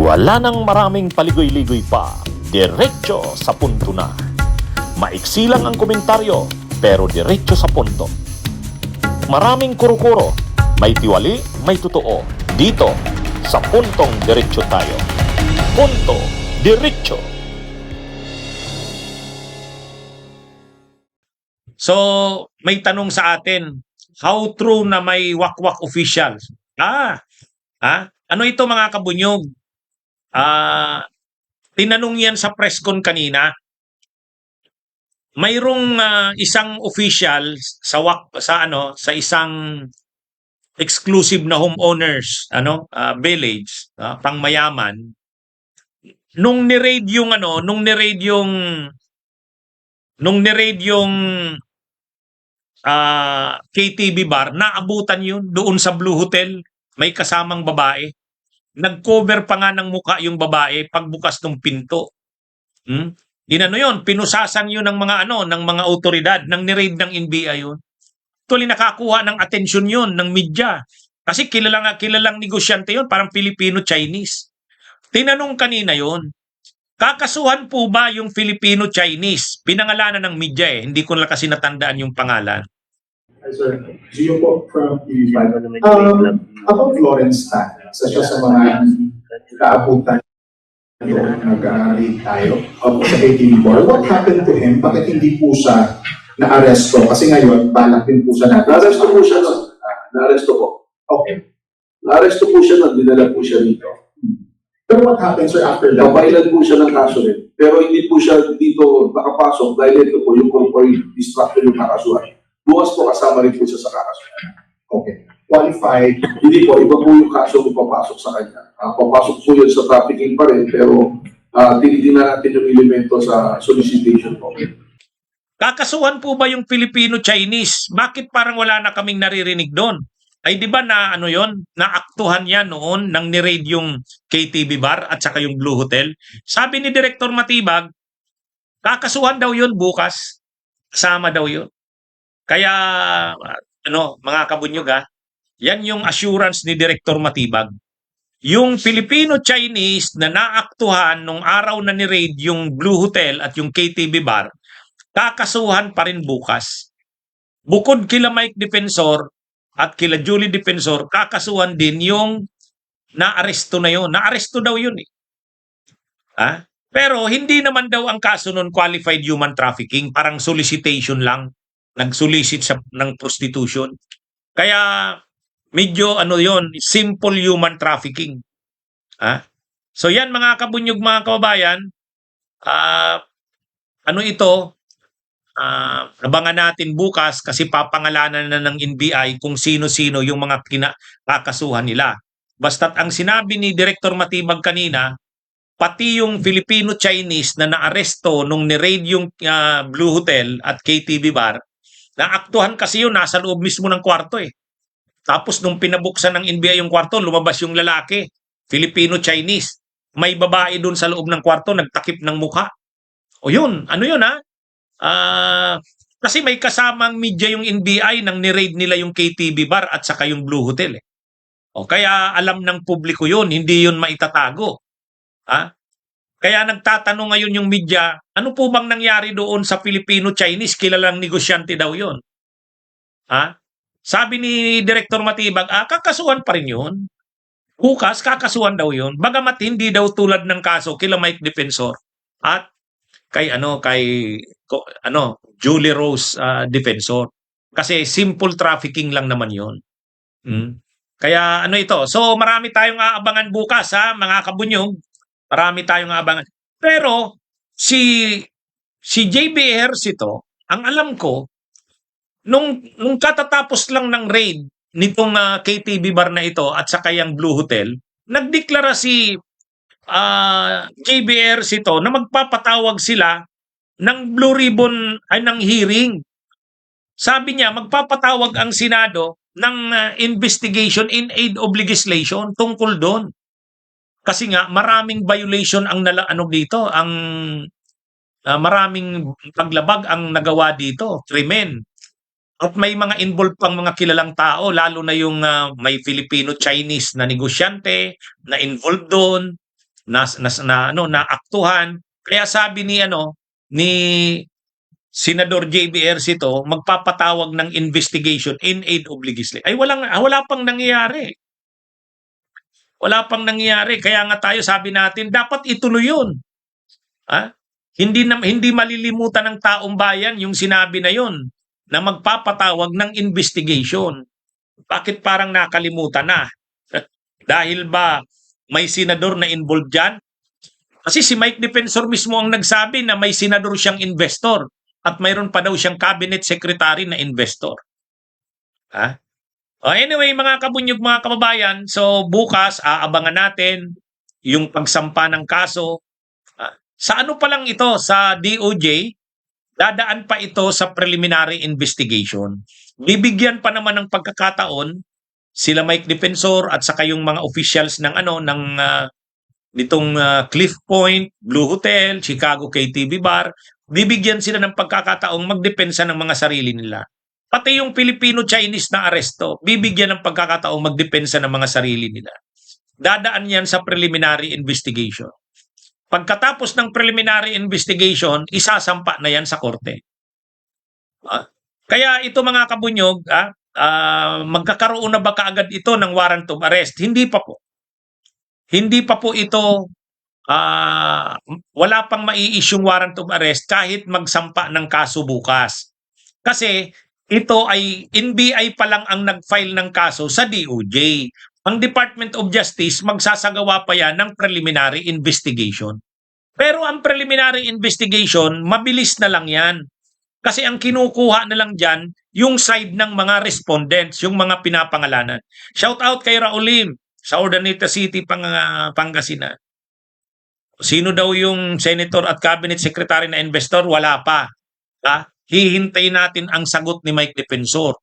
Wala nang maraming paligoy-ligoy pa, diretso sa punto na. Maiksi lang ang komentaryo, pero diretso sa punto. Maraming kuro-kuro, may tiwali, may totoo. Dito, sa puntong diretso tayo. Punto, diretso. So, may tanong sa atin, how true na may wakwak officials? Ano ito mga kabunyog? Tinanong yan sa press con kanina. Mayroong isang official sa isang exclusive na homeowners village, pangmayaman. Nung ni-raid yung KTV bar, naabutan yun doon sa Blue Hotel, may kasamang babae. Nag-cover pa nga ng muka yung babae pagbukas ng pinto. Yun, pinusasan yun ng mga otoridad, ng ni-raid ng NBI yun. Tuloy nakakuha ng atensyon yun ng media. Kasi kilalang negosyante yun, parang Filipino-Chinese. Tinanong kanina yun, kakasuhan po ba yung Filipino-Chinese? Pinangalanan ng media hindi ko lang kasi natandaan yung pangalan. Sir, Gio po from TV5. Ako Florence Tan, isa sa mga kaabutan yung nag-raid tayo sa ATV bar. What happened to him? Bakit hindi po siya na-aresto? Kasi ngayon, balak din po siya na. Na-aresto po siya nun. Na-aresto po. Okay. Na-aresto po siya nun. Dinala po siya dito. Pero what happened, sir, after that? Napailan po siya ng kaso rin. Pero hindi po siya dito nakapasok dahil ito po yung corporate destruction yung kakasuhan. Bukas po kasama rin po siya sa kakasuhan. Okay. Qualified. Hindi po, iba po yung kaso kung papasok sa kanya. Papasok po yun sa trafficking pa rin, pero tinitingnan natin yung elemento sa solicitation po. Kakasuhan po ba yung Filipino-Chinese? Bakit parang wala na kaming naririnig doon? Ay di ba naaktuhan yan noon nang ni-raid yung KTV bar at saka yung Blue Hotel? Sabi ni Director Matibag, kakasuhan daw yun bukas. Kasama daw yun. Kaya, mga kabunyog yan yung assurance ni Director Matibag. Yung Filipino-Chinese na naaktuhan nung araw na ni-raid yung Blue Hotel at yung KTV bar, kakasuhan pa rin bukas. Bukod kila Mike Defensor at kila Julie Defensor, kakasuhan din yung naaresto na yun. Naaresto daw yun Pero hindi naman daw ang kaso nun qualified human trafficking, parang solicitation lang. Nag-solicit siya ng prostitution. Kaya medyo yun, simple human trafficking. So yan mga kabunyog, mga kababayan, abangan natin bukas kasi papangalanan na ng NBI kung sino-sino yung mga kakasuhan nila. Basta't ang sinabi ni Director Matibag kanina, pati yung Filipino-Chinese na naaresto nung ni-raid yung Blue Hotel at KTV bar, naaktuhan kasi yun, nasa loob mismo ng kwarto Tapos nung pinabuksan ng NBI yung kwarto, lumabas yung lalaki, Filipino-Chinese. May babae doon sa loob ng kwarto, nagtakip ng mukha. O yun, kasi may kasamang media yung NBI nang ni-raid nila yung KTV bar at saka yung Blue Hotel O kaya alam ng publiko yun, hindi yun maitatago. Kaya nagtatanong ngayon yung media, ano po bang nangyari doon sa Filipino-Chinese? Kilalang negosyante daw yun. Sabi ni Director Matibag, kakasuhan pa rin yun. Bukas, kakasuhan daw yun. Bagamat hindi daw tulad ng kaso kila Mike Defensor at kay Julie Rose Defensor. Kasi simple trafficking lang naman yun. Kaya ito. So marami tayong aabangan bukas mga kabunyog. Marami tayong aabangan. Pero si JB Ejercito, ang alam ko, nung katatapos lang ng raid nitong KTV bar na ito at saka yung Blue Hotel, nagdeklara si JB Ejercito na magpapatawag sila ng Blue Ribbon ng hearing. Sabi niya, magpapatawag ang Senado ng investigation in aid of legislation tungkol doon. Kasi nga maraming violation ang maraming paglabag ang nagawa dito, krimen. At may mga involved pang mga kilalang tao, lalo na yung may Filipino-Chinese na negosyante na involved doon. naaktuhan. Kaya sabi ni Senador JB Ercito, magpapatawag ng investigation in aid of legislation. Ay wala pang nangyayari. Wala pang nangyayari. Kaya nga tayo sabi natin, dapat ituloy 'yun. Hindi malilimutan ng taong bayan yung sinabi na 'yon na magpapatawag ng investigation. Bakit parang nakalimutan na? Dahil ba may senador na involved dyan? Kasi si Mike Defensor mismo ang nagsabi na may senador siyang investor at mayroon pa daw siyang cabinet secretary na investor. Anyway, mga kabunyog, mga kababayan, so bukas aabangan natin yung pagsampa ng kaso. Sa ano pa lang ito, sa DOJ, dadaan pa ito sa preliminary investigation. Bibigyan pa naman ng pagkakataon sila Mike Defensor at saka yung mga officials ng nitong Cliff Point, Blue Hotel, Chicago KTV Bar, bibigyan sila ng pagkakataong magdepensa ng mga sarili nila. Pati yung Filipino-Chinese na aresto, bibigyan ng pagkakataong magdepensa ng mga sarili nila. Dadaan yan sa preliminary investigation. Pagkatapos ng preliminary investigation, isasampa na yan sa korte. Kaya ito, mga kabunyog, magkakaroon na ba kaagad ito ng warrant of arrest? Hindi pa po. Hindi pa po ito, wala pang mai-issue warrant of arrest kahit magsampa ng kaso bukas. Kasi ito ay NBI pa lang ang nag-file ng kaso sa DOJ. Ang Department of Justice magsasagawa pa yan ng preliminary investigation. Pero ang preliminary investigation, mabilis na lang yan. Kasi ang kinukuha na lang dyan, yung side ng mga respondents, yung mga pinapangalanan. Shout out kay Raulim sa Urdaneta City, Pangasinan. Sino daw yung senator at cabinet secretary na investor? Wala pa. Hihintayin natin ang sagot ni Mike Defensor.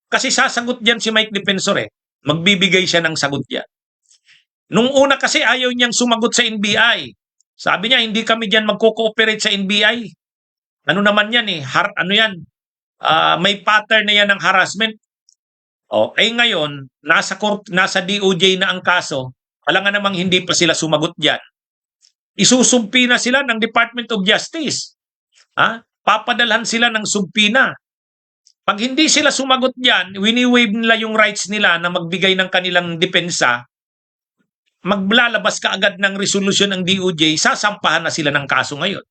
Kasi sasagot dyan si Mike Defensor Magbibigay siya ng sagot dyan. Nung una kasi ayaw niyang sumagot sa NBI. Sabi niya, hindi kami dyan magko-cooperate sa NBI. Ano naman yan may pattern na yan ng harassment. Ngayon, nasa DOJ na ang kaso, wala nga namang hindi pa sila sumagot dyan. Isusumpi na sila ng Department of Justice. Papadalhan sila ng sumpina. Pag hindi sila sumagot dyan, wini-waive nila yung rights nila na magbigay ng kanilang depensa, maglalabas kaagad ng resolusyon ng DOJ, sasampahan na sila ng kaso ngayon.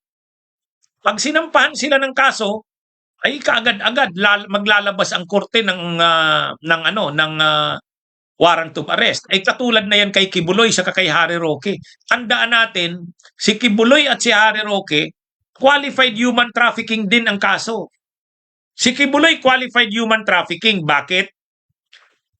Pag sinampahan sila ng kaso, ay kaagad-agad maglalabas ang korte ng warrant of arrest. Ay katulad na yan kay Kibuloy sa kay Harry Roque. Tandaan natin, si Kibuloy at si Harry Roque, qualified human trafficking din ang kaso. Si Kibuloy qualified human trafficking. Bakit?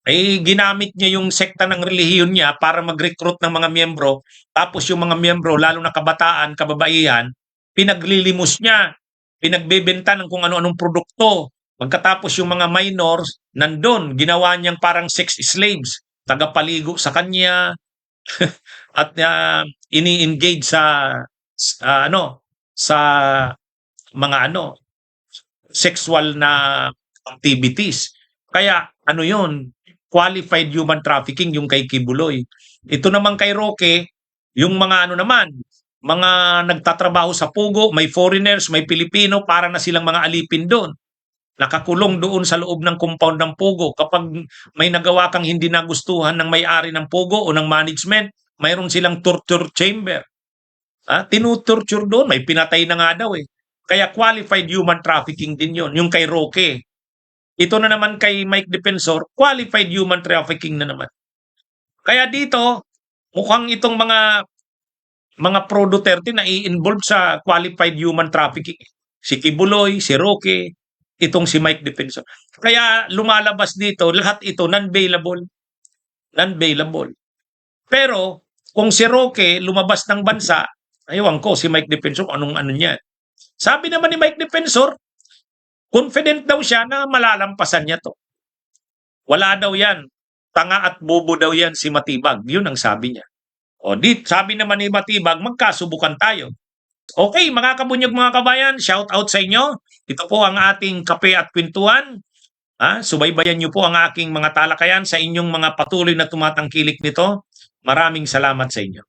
Ay ginamit niya yung sekta ng relihiyon niya para mag-recruit ng mga miyembro. Tapos yung mga miyembro, lalo na kabataan, kababaihan, pinaglilimos niya, pinagbebenta ng kung ano-anong produkto. Pagkatapos yung mga minors, nandun, ginawa niyang parang sex slaves, tagapaligo sa kanya, at ini-engage sa mga sexual na activities. Kaya yun, qualified human trafficking yung kay Kibuloy. Ito naman kay Roque, yung mga mga nagtatrabaho sa Pugo, may foreigners, may Pilipino, para na silang mga alipin doon. Nakakulong doon sa loob ng compound ng Pugo. Kapag may nagawa kang hindi nagustuhan ng may-ari ng Pugo o ng management, mayroon silang torture chamber. Tinutorture doon, may pinatay na nga daw Kaya qualified human trafficking din yon, yung kay Roque. Ito na naman kay Mike Defensor, qualified human trafficking na naman. Kaya dito, mukhang itong mga pro Duterte na i-involve sa qualified human trafficking. Si Kibuloy, si Roque, itong si Mike Defensor. Kaya lumalabas dito, lahat ito non-bailable. Non-bailable. Pero kung si Roque lumabas ng bansa, ayawan ko si Mike Defensor, anong niya. Sabi naman ni Mike Defensor, confident daw siya na malalampasan niya to. Wala daw yan. Tanga at bobo daw yan si Matibag. Yun ang sabi niya. Sabi naman ni Matibag, magkasubukan tayo. Okay, mga kabunyog, mga kabayan, shout out sa inyo. Ito po ang ating kape at kwentuhan. Subaybayan niyo po ang aking mga talakayan sa inyong mga patuloy na tumatangkilik nito. Maraming salamat sa inyo.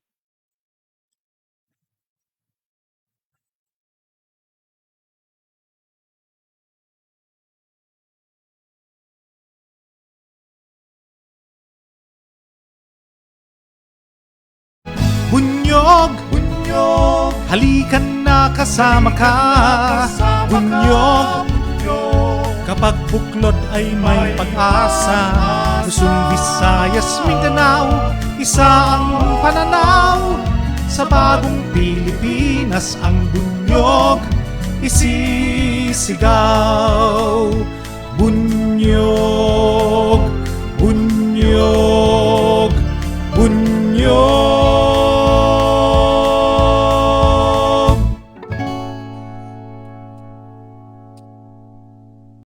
Bunyog, halikan na kasama ka. Bunyog, kapag buklod ay may pag-asa. Luzon, Visayas, Mindanao, isa ang pananaw. Sa bagong Pilipinas ang bunyog isisigaw. Bunyog,